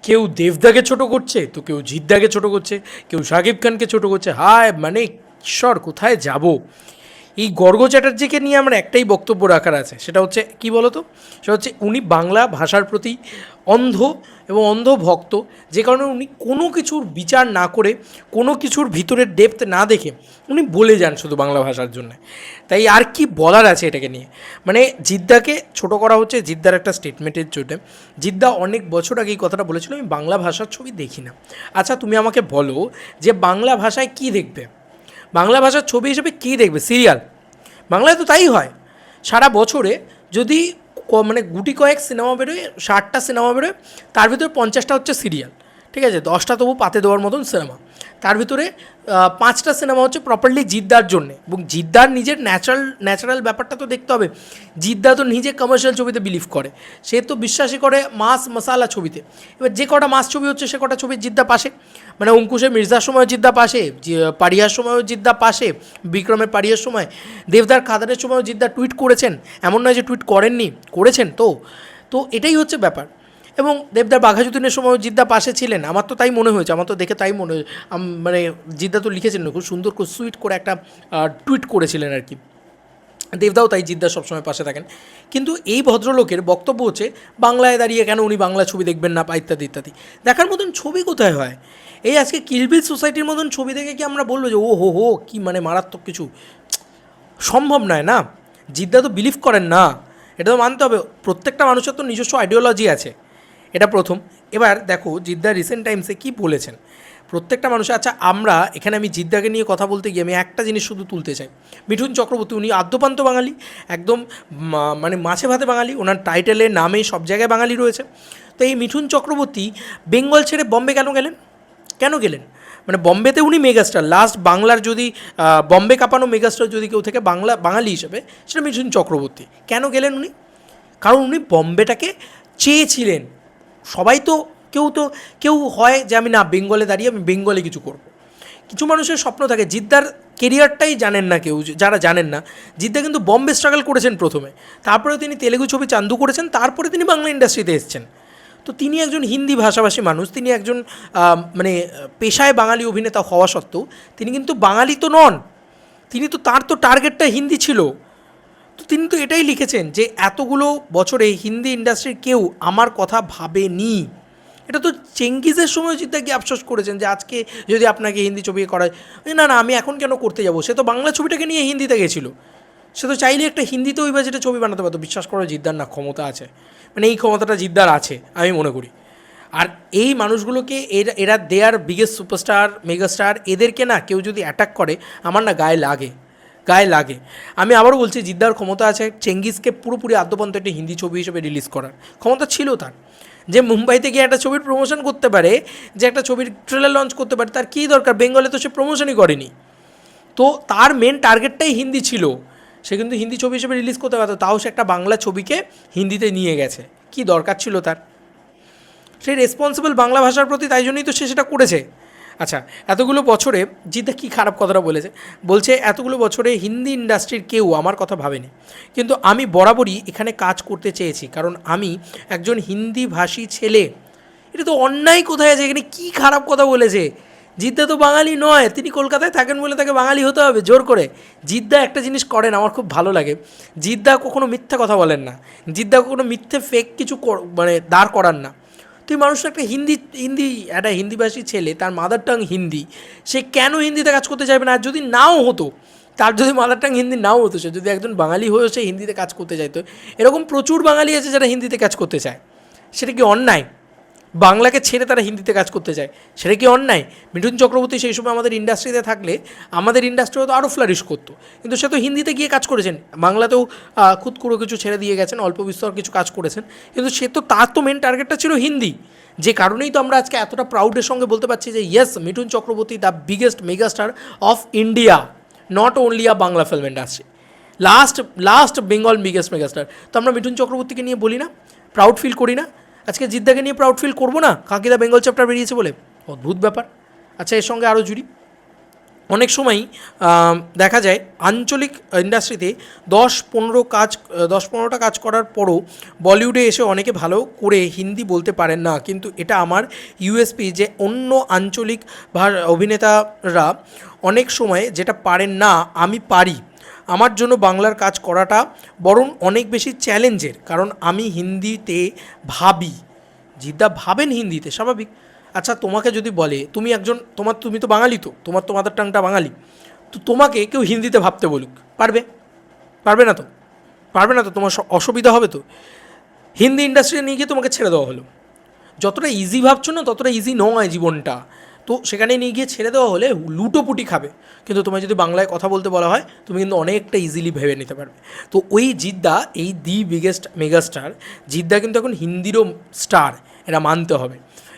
কেউ দেবদাকে ছোট করছে, তো কেউ জিদ্দাকে ছোট করছে, কেউ শাকিব খানকে ছোট করছে। হায় মানে ঈশ্বর, কোথায় যাব। এই গর্গ চ্যাটার্জিকে নিয়ে আমার একটাই বক্তব্য রাখার আছে, সেটা হচ্ছে কি বলতো, সেটা হচ্ছে উনি বাংলা ভাষার প্রতি অন্ধ এবং অন্ধ ভক্ত, যে কারণে উনি কোনো কিছুর বিচার না করে, কোনো কিছুর ভিতরের ডেপথ না দেখে উনি বলে যান শুধু বাংলা ভাষার জন্য। তাই আর কি বলার আছে এটাকে নিয়ে। মানে জিদ্দাকে ছোট করা হচ্ছে জিদ্দার একটা স্টেটমেন্টের জন্য। জিদ্দা অনেক বছর আগে এই কথাটা বলেছিল, আমি বাংলা ভাষার ছবি দেখি না। আচ্ছা তুমি আমাকে বলো যে বাংলা ভাষায় কী দেখবে, বাংলা ভাষার ছবি হিসেবে কী দেখবে? সিরিয়াল। বাংলায় তো তাই হয়। সারা বছরে যদি মানে গুটি কয়েক সিনেমা বেরোয়, 60টা সিনেমা বেরোয়, তার ভিতরে 50টা হচ্ছে সিরিয়াল, ঠিক আছে? 10টা তবু পাতে দেওয়ার মতন সিনেমা। তার ভিতরে 5টা সিনেমা হচ্ছে প্রপারলি জিদ্দার জন্যে, এবং জিদ্দার নিজের ন্যাচারাল ব্যাপারটা তো দেখতে হবে। জিদ্দা তো নিজে কমার্শিয়াল ছবিতে বিলিভ করে, সে তো বিশ্বাসই করে মাস মশালা ছবিতে। এবার যে কটা মাস ছবি হচ্ছে সে কটা ছবি জিদ্দা পাশে, মানে অঙ্কুশের মির্জার সময়ও জিদ্দা পাশে, পারিয়ার সময়ও জিদ্দা পাশে, বিক্রমের পারিয়ার সময়, দেবদার খাদানের সময়ও জিদ্দা টুইট করেছেন, এমন নয় যে টুইট করেননি, করেছেন। তো এটাই হচ্ছে ব্যাপার। এবং দেবদার বাঘাযতীনের সময়ও জিদ্দা পাশে ছিলেন, আমার তো তাই মনে হয়েছে, আমার তো দেখে তাই মনে হয়েছে। মানে জিদ্দা তো লিখেছেন খুব সুন্দর করে সুইট করে একটা টুইট করেছিলেন আর কি। দেবদাও তাই জিদ্দার সবসময় পাশে থাকেন। কিন্তু এই ভদ্রলোকের বক্তব্য হচ্ছে বাংলায় দাঁড়িয়ে কেন উনি বাংলা ছবি দেখবেন না, ইত্যাদি ইত্যাদি। দেখার মতন ছবি কোথায় হয়? এই আজকে কিলবিল সোসাইটির মতন ছবি দেখে কি আমরা বলবো যে ও হো হো কী মানে মারাত্মক কিছু? সম্ভব নয় না। জিদ্দা তো বিলিভ করেন না, এটা তো মানতে হবে। প্রত্যেকটা মানুষের তো নিজস্ব আইডিওলজি আছে, এটা প্রথম। এবার দেখো জিদ্দা রিসেন্ট টাইমসে কী বলেছেন প্রত্যেকটা মানুষের। আচ্ছা আমরা এখানে, আমি জিদ্দাকে নিয়ে কথা বলতে গিয়ে আমি একটা জিনিস শুধু তুলতে চাই। মিঠুন চক্রবর্তী উনি আদ্যপান্ত বাঙালি, একদম মানে মাছে ভাতে বাঙালি, ওনার টাইটেলে নামে সব জায়গায় বাঙালি রয়েছে। তো এই মিঠুন চক্রবর্তী বেঙ্গল ছেড়ে বম্বে কেন গেলেন? কেন গেলেন? মানে বম্বেতে উনি মেগাস্টার, লাস্ট বাংলার যদি বম্বে কাঁপানো মেগাস্টার যদি কেউ থেকে বাঙালি হিসেবে, সেটা মিঠুন চক্রবর্তী। কেন গেলেন উনি? কারণ উনি বম্বেটাকে চেয়েছিলেন। সবাই তো কেউ হয় যে আমি না বেঙ্গলে দাঁড়িয়ে আমি বেঙ্গলে কিছু করব। কিছু মানুষের স্বপ্ন থাকে। জিদ্দার কেরিয়ারটাই জানেন না কেউ, যারা জানেন না, জিদ্দা কিন্তু বম্বে স্ট্রাগল করেছেন প্রথমে, তারপরে তিনি তেলেগু ছবি চান্দু করেছেন, তারপরে তিনি বাংলা ইন্ডাস্ট্রিতে এসেছেন। তো তিনি একজন হিন্দি ভাষাভাষী মানুষ, তিনি একজন মানে পেশায় বাঙালি অভিনেতা হওয়া সত্ত্বেও তিনি কিন্তু বাঙালি তো নন, তিনি তো, তার তো টার্গেটটা হিন্দি ছিল। তো তিনি তো এটাই লিখেছেন যে এতগুলো বছরে হিন্দি ইন্ডাস্ট্রির কেউ আমার কথা ভাবেনি। এটা তো চেঙ্গিজের সময় জিদ্দা গিয়ে আফসোস করেছেন যে আজকে যদি আপনাকে হিন্দি ছবি করায়, না না আমি এখন কেন করতে যাব, সে তো বাংলা ছবিটাকে নিয়ে হিন্দিতে গেছিলো, সে তো চাইলে একটা হিন্দিতে ওই বাজেটে ছবি বানাতে পারতো। বিশ্বাস করো জিদ্দার না ক্ষমতা আছে, মানে এই ক্ষমতাটা জিদ্দার আছে আমি মনে করি। আর এই মানুষগুলোকে এরা দেয়ার বিগেস্ট সুপারস্টার মেগাস্টার, এদেরকে না কেউ যদি অ্যাটাক করে আমার না গায়ে লাগে। আমি আবারও বলছি জিদ্দার ক্ষমতা আছে চেঙ্গিজকে পুরোপুরি আদ্যপান্ত একটা হিন্দি ছবি হিসেবে রিলিজ করার ক্ষমতা ছিল তার। যে মুম্বাইতে গিয়ে একটা ছবির প্রমোশন করতে পারে, যে একটা ছবির ট্রেলার লঞ্চ করতে পারে, তার কী দরকার? বেঙ্গলে তো সে প্রমোশনই করেনি। তো তার মেন টার্গেটটাই হিন্দি ছিল, সে কিন্তু হিন্দি ছবি হিসেবে রিলিজ করতে পারতো, তাও সে একটা বাংলা ছবিকে হিন্দিতে নিয়ে গেছে। কি দরকার ছিল তার? সে রেসপন্সিবল বাংলা ভাষার প্রতি, তাই জন্যই তো সে সেটা করেছে। আচ্ছা এতগুলো বছরে জিদ্দা কী খারাপ কথাটা বলছে এতগুলো বছরে হিন্দি ইন্ডাস্ট্রির কেউ আমার কথা ভাবেনি, কিন্তু আমি বরাবরই এখানে কাজ করতে চেয়েছি, কারণ আমি একজন হিন্দি ভাষী ছেলে। এটা তো অন্যায় কোথায় আছে এখানে? কী খারাপ কথা বলেছে? জিদ্দা তো বাঙালি নয়, তিনি কলকাতায় থাকেন বলে তাকে বাঙালি হতে হবে জোর করে। জিদ্দা একটা জিনিস করেন আমার খুব ভালো লাগে, জিদ্দা কখনো মিথ্যা কথা বলেন না, জিদ্দা কখনো মিথ্যে ফেক কিছু মানে দাঁড় করান না। তুই মানুষ একটা একটা হিন্দিভাষী ছেলে, তার মাদার টাং হিন্দি, সে কেন হিন্দিতে কাজ করতে চাইবে না? আর যদি নাও হতো, তার যদি মাদার টাং হিন্দি নাও হতো, সে যদি একজন বাঙালি হয়েও সে হিন্দিতে কাজ করতে চাইতো, এরকম প্রচুর বাঙালি আছে যারা হিন্দিতে কাজ করতে চায়। সেটা কি অন্যায়? বাংলাকে ছেড়ে তারা হিন্দিতে কাজ করতে চায়, সেটা কি অন্যায়? মিঠুন চক্রবর্তী সেই সময় আমাদের ইন্ডাস্ট্রিতে থাকলে আমাদের ইন্ডাস্ট্রি হয়তো আরও ফ্লারিশ করতো, কিন্তু সে তো হিন্দিতে গিয়ে কাজ করেছেন, বাংলাতেও খুদকুড়ো কিছু ছেড়ে দিয়ে গেছেন, অল্প বিস্তর কিছু কাজ করেছেন, কিন্তু সে তো, তার তো মেন টার্গেটটা ছিল হিন্দি। যে কারণেই তো আমরা আজকে এতটা প্রাউডের সঙ্গে বলতে পারছি যে yes, Mithun Chakraborty the biggest megastar of India, not only a Bangla film industry, last Bengal biggest megastar. তো আমরা মিঠুন চক্রবর্তীকে নিয়ে বলি না, প্রাউড ফিল করি না? আজকে জিদ্দাকে নিয়ে প্রাউড ফিল করবো না? কাকিদা বেঙ্গল চ্যাপ্টার বেরিয়েছে বলে, অদ্ভুত ব্যাপার। আচ্ছা এর সঙ্গে আরও জুড়ি, অনেক সময়ই দেখা যায় আঞ্চলিক ইন্ডাস্ট্রিতে 10-15টা কাজ করার পরও বলিউডে এসে অনেকে ভালো করে হিন্দি বলতে পারেন না, কিন্তু এটা আমার ইউএসপি যে অন্য আঞ্চলিক অভিনেতারা অনেক সময় যেটা পারেন না আমি পারি। আমার জন্য বাংলার কাজ করাটা বরং অনেক বেশি চ্যালেঞ্জের, কারণ আমি হিন্দিতে ভাবি। জিদ্দা ভাবেন হিন্দিতে, স্বাভাবিক। আচ্ছা, তোমাকে যদি বলে তুমি তো বাঙালি, তো তোমার তো মাদার টাংটা বাঙালি, তো তোমাকে কেউ হিন্দিতে ভাবতে বলুক, পারবে? পারবে না তো? পারবে না তো? তোমার অসুবিধা হবে তো। হিন্দি ইন্ডাস্ট্রিতে নিয়ে গিয়ে তোমাকে ছেড়ে দেওয়া হলো। যতটা ইজি ভাবছো না ততটা ইজি নয় জীবনটা। তো সেখানে নিয়ে গিয়ে ছেড়ে দেওয়া হলে লুটোপুটি খাবে। কিন্তু তোমায় যদি বাংলায় কথা বলতে বলা হয়, তুমি কিন্তু অনেকটা ইজিলি ভেবে নিতে পারবে। তো ওই জিদ্দা, এই দি বিগেস্ট মেগাস্টার জিদ্দা কিন্তু এখন হিন্দিরও স্টার, এটা মানতে হবে।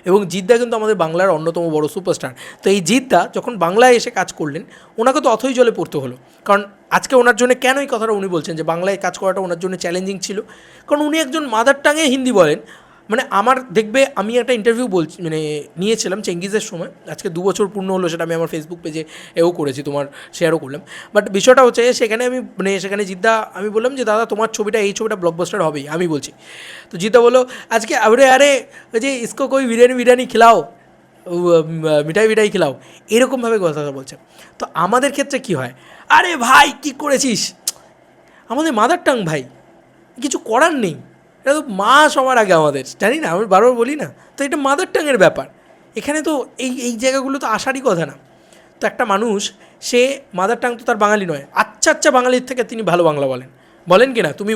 এবং জিদ্দা কিন্তু আমাদের বাংলার অন্যতম বড় সুপারস্টার। তো এই জিদ্দা যখন বাংলায় এসে কাজ করলেন, ওনাকে তো অথই জলে পড়তে হলো। কারণ আজকে ওনার জন্য কেন এই কথাটা উনি বলছেন যে বাংলায় কাজ করাটা ওনার জন্য চ্যালেঞ্জিং ছিল, কারণ উনি একজন মাদার টাঙে হিন্দি বলেন। মানে আমার দেখবে, আমি একটা ইন্টারভিউ নিয়েছিলাম চেঙ্গিজের সময়, আজকে 2 বছর পূর্ণ হলো, সেটা আমি আমার ফেসবুক পেজে করেছি, তোমার শেয়ারও করলাম। বাট বিষয়টা হচ্ছে সেখানে সেখানে জিদ্দা, আমি বললাম যে দাদা তোমার এই ছবিটা ব্লকবাস্টার হবেই, আমি বলছি। তো জিদ্দা বললো আজকে আরে ওই যে ইসকো কই বিরিয়ানি খিলাও, মিঠাই খিলাও, এরকমভাবে কথা বলছে। তো আমাদের ক্ষেত্রে কি হয়, আরে ভাই কী করেছিস, আমাদের মাদার টাং ভাই, কিছু করার নেই, এটা তো মা সবার আগে আমাদের, জানি না, আমি বারবার বলি না, তো এটা মাদার টাঙের ব্যাপার। এখানে তো এই জায়গাগুলো তো আসারই কথা না। তো একটা মানুষ, সে মাদার টাং তো তার বাঙালি নয়, আচ্ছা বাঙালির থেকে তিনি ভালো বাংলা বলেন কি না? তুমি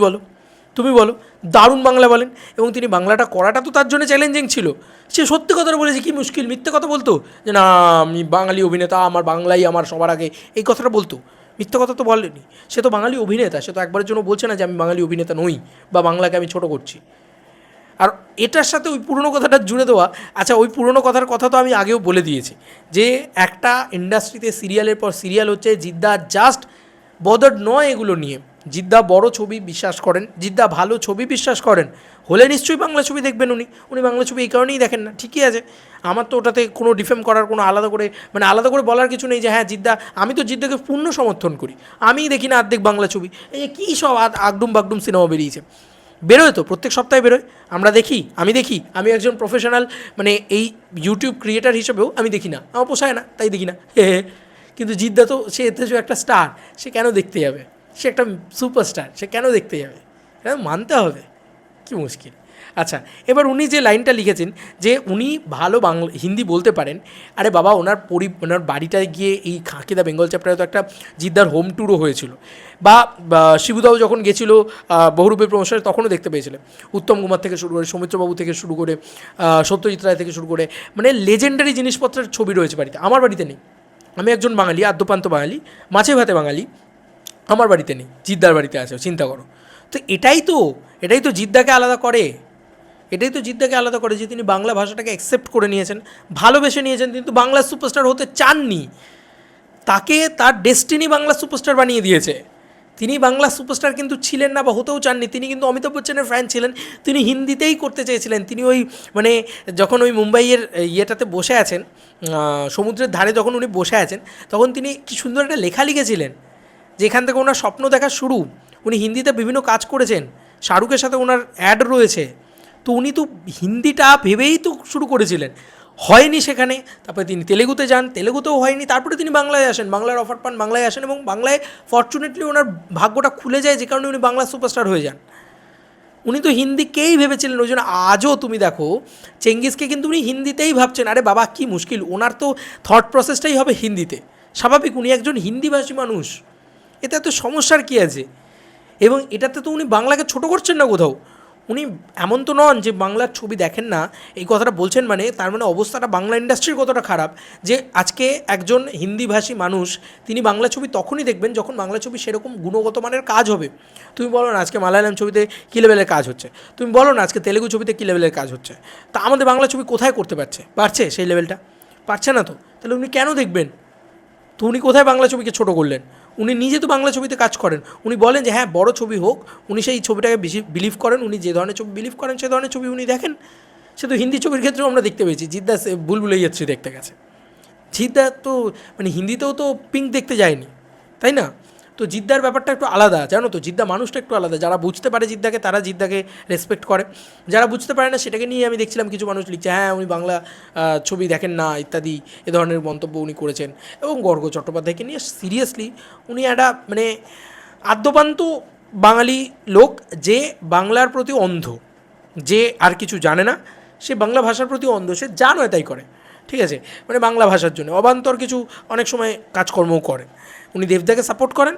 বলো দারুণ বাংলা বলেন। এবং তিনি বাংলাটা করাটা তো তার জন্য চ্যালেঞ্জিং ছিল। সে সত্যি কথাটা বলেছে, কি মুশকিল মিথ্যে কথা বলতো যে না আমি বাঙালি অভিনেতা, আমার বাংলাই আমার সবার আগে, এই কথাটা বলতো? মিথ্যে কথা তো বলেনি। সে তো বাঙালি অভিনেতা, সে তো একবারের জন্য বলছে না যে আমি বাঙালি অভিনেতা নই বা বাংলাকে আমি ছোটো করছি। আর এটার সাথে ওই পুরনো কথাটা জুড়ে দেওয়া, আচ্ছা ওই পুরনো কথার কথা তো আমি আগেও বলে দিয়েছি যে একটা ইন্ডাস্ট্রিতে সিরিয়ালের পর সিরিয়াল হচ্ছে, জিদ্দা জাস্ট বদার্ড নয় এগুলো নিয়ে। জিদ্দা বড় ছবি বিশ্বাস করেন, জিদ্দা ভালো ছবি বিশ্বাস করেন, হলে নিশ্চয়ই বাংলা ছবি দেখবেন। উনি বাংলা ছবি এই কারণেই দেখেন না, ঠিকই আছে। আমার তো ওটাতে কোনো ডিফেম করার কোনো আলাদা করে বলার কিছু নেই যে হ্যাঁ জিদ্দা, আমি তো জিদ্দাকে পূর্ণ সমর্থন করি। আমিই দেখি না অর্ধেক বাংলা ছবি, এই যে কী সব আগডুম বাগডুম সিনেমা বেরিয়েছে, বেরোয় তো প্রত্যেক সপ্তাহে বেরোয়, আমরা দেখি, আমি একজন প্রফেশনাল এই ইউটিউব ক্রিয়েটার হিসেবেও আমি দেখি না, আমার পোষায় না, তাই দেখি না। কিন্তু জিদ্দা তো সে এতে একটা স্টার, সে কেন দেখতে যাবে? সে একটা সুপারস্টার, সে কেন দেখতে যাবে? এটা মানতে হবে, কি মুশকিল। আচ্ছা, এবার উনি যে লাইনটা লিখেছেন যে উনি ভালো হিন্দি বলতে পারেন, আরে বাবা ওনার বাড়িটায় গিয়ে এই খাঁকি দা বেঙ্গল চ্যাপ্টারে তো একটা জিদ্দার হোম ট্যুরও হয়েছিল, বা শিবুদাও যখন গেছিলো বহুরূপের প্রমোশনে তখনও দেখতে পেয়েছিলেন। উত্তম কুমার থেকে শুরু করে, সৌমিত্রবাবু থেকে শুরু করে, সত্যজিৎ রায় থেকে শুরু করে, লেজেন্ডারি জিনিসপত্রের ছবি রয়েছে বাড়িতে। আমার বাড়িতে নেই, আমি একজন বাঙালি, আদ্যপান্ত বাঙালি, মাছে ভাতে বাঙালি, আমার বাড়িতে নেই, জিদ্দার বাড়িতে আছে, চিন্তা করো। তো এটাই তো জিদ্দাকে আলাদা করে, যে তিনি বাংলা ভাষাটাকে অ্যাকসেপ্ট করে নিয়েছেন, ভালোবেসে নিয়েছেন, কিন্তু বাংলা সুপারস্টার হতে চাননি। তাকে তার ডেস্টিনি বাংলা সুপারস্টার বানিয়ে দিয়েছে। তিনি বাংলা সুপারস্টার কিন্তু ছিলেন না বা হতেও চাননি। তিনি কিন্তু অমিতাভ বচ্চনের ফ্যান ছিলেন, তিনি হিন্দিতেই করতে চেয়েছিলেন। তিনি যখন ওই মুম্বাইয়ের ইয়েটাতে বসে আছেন, সমুদ্রের ধারে যখন উনি বসে আছেন, তখন তিনি কি সুন্দর একটা লেখা লিখেছিলেন, যেখান থেকে ওনার স্বপ্ন দেখা শুরু। উনি হিন্দিতে বিভিন্ন কাজ করেছেন, শাহরুখের সাথে ওনার অ্যাড রয়েছে। তো উনি তো হিন্দিটা ভেবেই তো শুরু করেছিলেন, হয়নি সেখানে। তারপরে তিনি তেলেগুতে যান, তেলেগুতেও হয়নি, তারপরে তিনি বাংলায় আসেন, বাংলার অফার পান, বাংলায় আসেন, এবং বাংলায় ফর্চুনেটলি ওনার ভাগ্যটা খুলে যায়, যে কারণে উনি বাংলা সুপারস্টার হয়ে যান। উনি তো হিন্দিকেই ভেবেছিলেন, ওই জন্য আজও তুমি দেখো চেঙ্গিসকে কিন্তু উনি হিন্দিতেই ভাবছেন। আরে বাবা কী মুশকিল, ওনার তো থট প্রসেসটাই হবে হিন্দিতে, স্বাভাবিক, উনি একজন হিন্দিভাষী মানুষ, এতে এত সমস্যার কী আছে? এবং এটাতে তো উনি বাংলাকে ছোটো করছেন না কোথাও। উনি এমন তো নন যে বাংলার ছবি দেখেন না, এই কথাটা বলছেন তার অবস্থাটা বাংলা ইন্ডাস্ট্রির কতটা খারাপ, যে আজকে একজন হিন্দিভাষী মানুষ তিনি বাংলা ছবি তখনই দেখবেন যখন বাংলা ছবি সেরকম গুণগত মানের কাজ হবে। তুমি বলো না আজকে মালায়ালাম ছবিতে কী লেভেলের কাজ হচ্ছে, তুমি বলো না আজকে তেলেগু ছবিতে কী লেভেলের কাজ হচ্ছে, তা আমাদের বাংলা ছবি কোথায় করতে পারছে সেই লেভেলটা? পারছে না তো, তাহলে উনি কেন দেখবেন? তো উনি কোথায় বাংলা ছবিকে ছোটো করলেন? উনি নিজে তো বাংলা ছবিতে কাজ করেন, উনি বলেন যে হ্যাঁ বড় ছবি হোক, উনি সেই ছবিটাকে বেশি বিলিভ করেন, উনি যে ধরনের ছবি বিলিভ করেন সে ধরনের ছবি উনি দেখেন। সে তো হিন্দি ছবির ক্ষেত্রেও আমরা দেখতে পেয়েছি, জিদ্দা বুলবুলাইয়া 3 দেখতে গেছে, জিদ্দা তো মানে হিন্দিতেও তো পিঙ্ক দেখতে যায়নি, তাই না? তো জিদ্দার ব্যাপারটা একটু আলাদা, জানো তো, জিদ্দা মানুষটা একটু আলাদা। যারা বুঝতে পারে জিদ্দাকে তারা জিদ্দাকে রেসপেক্ট করে, যারা বুঝতে পারে না সেটাকে নিয়ে আমি দেখছিলাম কিছু মানুষ লিখছে হ্যাঁ উনি বাংলা ছবি দেখেন না ইত্যাদি এ ধরনের মন্তব্য উনি করেছেন। এবং গর্গ চট্টোপাধ্যায়কে নিয়ে সিরিয়াসলি উনি একটা মানে আদ্যপান্ত বাঙালি লোক, যে বাংলার প্রতি অন্ধ, যে আর কিছু জানে না, সে বাংলা ভাষার প্রতি অন্ধ, সে যা নয় তাই করে, ঠিক আছে, মানে বাংলা ভাষার জন্য অবান্তর কিছু অনেক সময় কাজকর্মও করেন। উনি দেবদাকে সাপোর্ট করেন,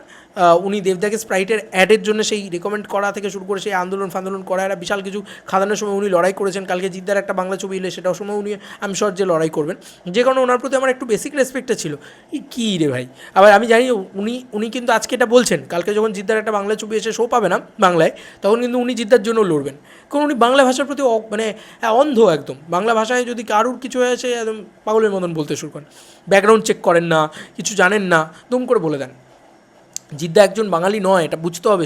উনি দেবদাকে স্প্রাইটের অ্যাডের জন্য সেই রেকমেন্ড করা থেকে শুরু করে সেই আন্দোলন ফান্দোলন করা, একটা বিশাল কিছু খাদানোর সময় উনি লড়াই করেছেন। কালকে জিদ্দার একটা বাংলা ছবি এলে সেটাও সময় উনি আমি শিওর যে লড়াই করবেন, যে কারণে ওনার প্রতি আমার একটু বেসিক রেসপেক্টটা ছিল। কী রে ভাই, আবার আমি জানি উনি কিন্তু আজকে এটা বলছেন, কালকে যখন জিদ্দার একটা বাংলা ছবি এসে শো পাবে না বাংলায়, তখন কিন্তু উনি জিদ্দার জন্য লড়বেন, কারণ উনি বাংলা ভাষার প্রতি মানে অন্ধ একদম। বাংলা ভাষায় যদি কারুর কিছু হয়েছে একদম পাগলের মতন বলতে শুরু করেন, ব্যাকগ্রাউন্ড চেক করেন না, কিছু জানেন না, দুম করে বলে দেন। জিদ্দা একজন বাঙালি নয়, এটা বুঝতে হবে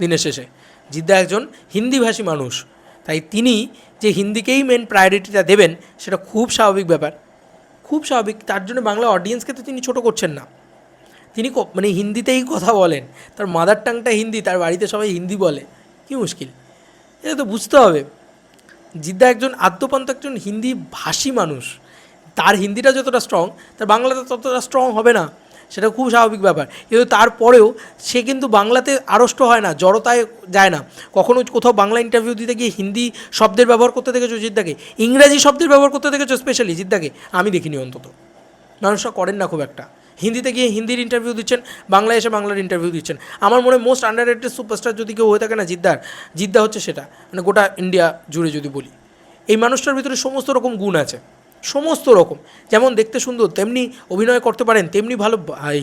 দিনের শেষে। জিদ্দা একজন হিন্দিভাষী মানুষ, তাই তিনি যে হিন্দিকেই মেন প্রায়োরিটিটা দেবেন সেটা খুব স্বাভাবিক ব্যাপার, খুব স্বাভাবিক। তার জন্য বাংলা অডিয়েন্সকে তো তিনি ছোটো করছেন না, তিনি মানে হিন্দিতেই কথা বলেন, তার মাদার টাংটা হিন্দি, তার বাড়িতে সবাই হিন্দি বলে, কী মুশকিল, এটা তো বুঝতে হবে। জিদ্দা একজন আদ্যপান্ত একজন হিন্দি ভাষী মানুষ, তার হিন্দিটা যতটা স্ট্রং তার বাংলাটা ততটা স্ট্রং হবে না, সেটা খুব স্বাভাবিক ব্যাপার। কিন্তু তারপরেও সে কিন্তু বাংলাতে আড়ষ্ট হয় না, জড়তায় যায় না। কখনো কোথাও বাংলা ইন্টারভিউ দিতে গিয়ে হিন্দি শব্দের ব্যবহার করতে দেখেছো জিদ্দাকে? ইংরাজি শব্দের ব্যবহার করতে দেখেছো স্পেশালি জিদ্দাকে? আমি দেখিনি অন্তত, মানুষরা করেন না খুব একটা। হিন্দিতে গিয়ে হিন্দির ইন্টারভিউ দিচ্ছেন, বাংলায় এসে বাংলার ইন্টারভিউ দিচ্ছেন। আমার মনে হয় মোস্ট আন্ডাররেটেড সুপারস্টার যদি কেউ হয়ে থাকে না জিদ্দা হচ্ছে সেটা, মানে গোটা ইন্ডিয়া জুড়ে যদি বলি। এই মানুষটার ভিতরে সমস্ত রকম গুণ আছে, সমস্ত রকম। যেমন দেখতে সুন্দর, তেমনি অভিনয় করতে পারেন, তেমনি ভালো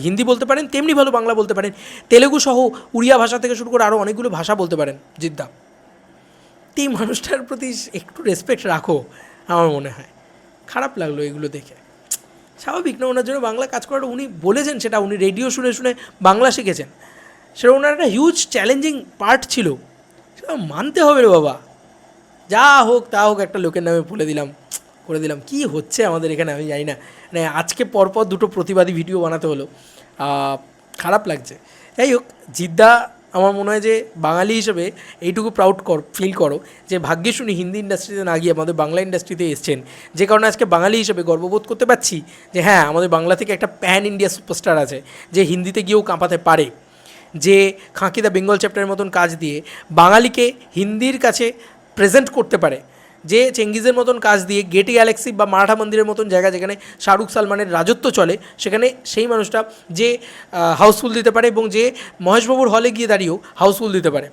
হিন্দি বলতে পারেন, তেমনি ভালো বাংলা বলতে পারেন, তেলেগু সহ উড়িয়া ভাষা থেকে শুরু করে আরও অনেকগুলো ভাষা বলতে পারেন জিদ্দা। এই মানুষটার প্রতি একটু রেসপেক্ট রাখো, আমার মনে হয়। খারাপ লাগলো এগুলো দেখে, স্বাভাবিক না, ওনার জন্য বাংলা কাজ করাটা, উনি বলেছেন সেটা, উনি রেডিও শুনে শুনে বাংলা শিখেছেন, সেটা ওনার একটা হিউজ চ্যালেঞ্জিং পার্ট ছিল, সেটা মানতে হবে রে বাবা। যা হোক তা হোক, একটা লোকের নামে করে দিলাম, কি হচ্ছে আমাদের এখানে আমি জানি না। মানে আজকে পরপর দুটো প্রতিবাদী ভিডিও বানাতে হলো, খারাপ লাগছে। যাই হোক, জিদ্দা আমার মনে হয় যে বাঙালি হিসেবে এইটুকু ফিল করো যে ভাগ্যিস উনি হিন্দি ইন্ডাস্ট্রিতে না গিয়ে আমাদের বাংলা ইন্ডাস্ট্রিতে এসছেন, যে কারণে আজকে বাঙালি হিসেবে গর্ববোধ করতে পারছি যে হ্যাঁ আমাদের বাংলা থেকে একটা প্যান ইন্ডিয়া সুপারস্টার আছে, যে হিন্দিতে গিয়েও কাঁপাতে পারে, যে খাঁকি দ্য বেঙ্গল চ্যাপ্টারের মতন কাজ দিয়ে বাঙালিকে হিন্দির কাছে প্রেজেন্ট করতে পারে, যে চেঙ্গিজের মতন কাজ দিয়ে গেটি গ্যালাক্সি বা মারাঠা মন্দিরের মতন জায়গা যেখানে শাহরুখ সালমানের রাজত্ব চলে, সেখানে সেই মানুষটা যে হাউসফুল দিতে পারে, এবং যে মহেশবাবুর হলে গিয়ে দাঁড়িয়েও হাউসফুল দিতে পারে,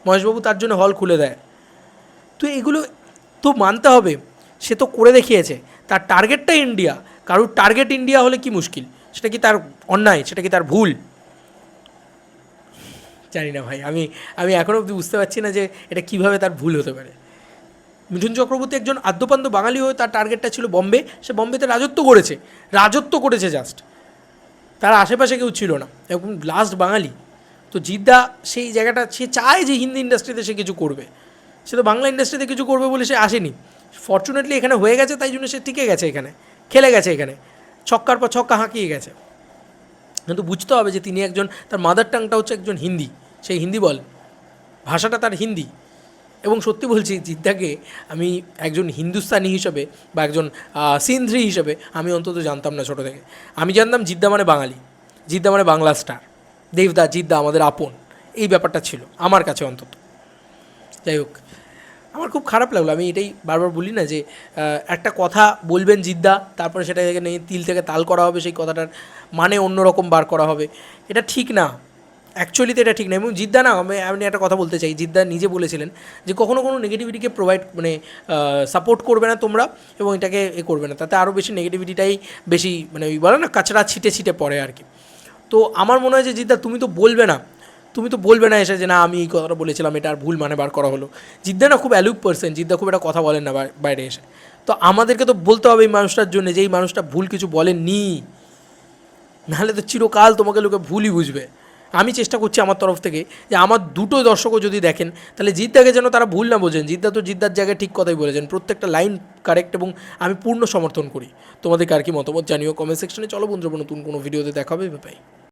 মহেশবাবু তার জন্য হল খুলে দেয়। তো এগুলো তো মানতে হবে, সে তো করে দেখিয়েছে, তার টার্গেটটা ইন্ডিয়া। কারোর টার্গেট ইন্ডিয়া হলে কি মুশকিল, সেটা কি তার অন্যায়, সেটা কি তার ভুল? জানি না ভাই, আমি এখনও অবধি বুঝতে পারছি না যে এটা কীভাবে তার ভুল হতে পারে। মিঠুন চক্রবর্তী একজন আদ্যপান্ত বাঙালি হয়ে তার টার্গেটটা ছিল বম্বে, সে বম্বেতে রাজত্ব করেছে জাস্ট, তার আশেপাশে কেউ ছিল না, এবং লাস্ট বাঙালি। তো জিদ্দা সেই জায়গাটা, সে চায় যে হিন্দি ইন্ডাস্ট্রিতে সে কিছু করবে, সে তো বাংলা ইন্ডাস্ট্রিতে কিছু করবে বলে সে আসেনি। ফর্চুনেটলি এখানে হয়ে গেছে, তাই জন্য সে টিকে গেছে, এখানে খেলে গেছে, এখানে ছক্কার পর ছক্কা হাঁকিয়ে গেছে। কিন্তু বুঝতে হবে যে তিনি একজন, তার মাদার টাংটা হচ্ছে একজন হিন্দি, সেই হিন্দি ভাষাটা তার হিন্দি। এবং সত্যি বলছি, জিদ্দাকে আমি একজন হিন্দুস্তানি হিসেবে বা একজন সিন্ধি হিসেবে আমি অন্তত জানতাম না ছোটো থেকে। আমি জানতাম জিদ্দা মানে বাঙালি, জিদ্দা মানে বাংলা স্টার, দেবদা জিদ্দা আমাদের আপন, এই ব্যাপারটা ছিল আমার কাছে অন্তত। যাই হোক, আমার খুব খারাপ লাগলো, আমি এটাই বারবার বলি না যে একটা কথা বলবেন জিদ্দা, তারপরে সেটা নিয়ে তিল থেকে তাল করা হবে, সেই কথাটার মানে অন্যরকম বার করা হবে, এটা ঠিক না, অ্যাকচুয়ালি তো এটা ঠিক না। এবং জিদ্দা না, আমি একটা কথা বলতে চাই, জিদ্দা নিজে বলেছিলেন যে কখনো কোনো নেগেটিভিটিকে সাপোর্ট করবে না তোমরা, এবং এটাকে করবে না, তাতে আরও বেশি নেগেটিভিটিটাই বেশি মানে ওই বলে না কাঁচড়া ছিটে পড়ে আর কি। তো আমার মনে হয় যে জিদ্দা তুমি তো বলবে না এসে যে না আমি এই কথাটা বলেছিলাম, এটা আর ভুল মানে বার করা হলো। জিদ্দা না খুব অ্যালুক পারসন, জিদ্দা খুব একটা কথা বলেন না বাইরে এসে। তো আমাদেরকে তো বলতে হবে এই মানুষটার জন্য যে এই মানুষটা ভুল কিছু বলেননি, নাহলে তো চিরকাল তোমাকে লোকে ভুলই বুঝবে। আমি চেষ্টা করছি আমার তরফ থেকে যে আমার দুটো দর্শকও যদি দেখেন তাহলে জিদ্দাকে যেন তারা ভুল না বোঝেন। জিদ্দা তো জিদ্দার জায়গায় ঠিক কথাই বলেছেন, প্রত্যেকটা লাইন কারেক্ট এবং আমি পূর্ণ সমর্থন করি। তোমাদেরকে আর কি মতামত জানিও কমেন্ট সেকশনে। চলো বন্ধুরা, নতুন কোনো ভিডিওতে দেখা হবে, বাই।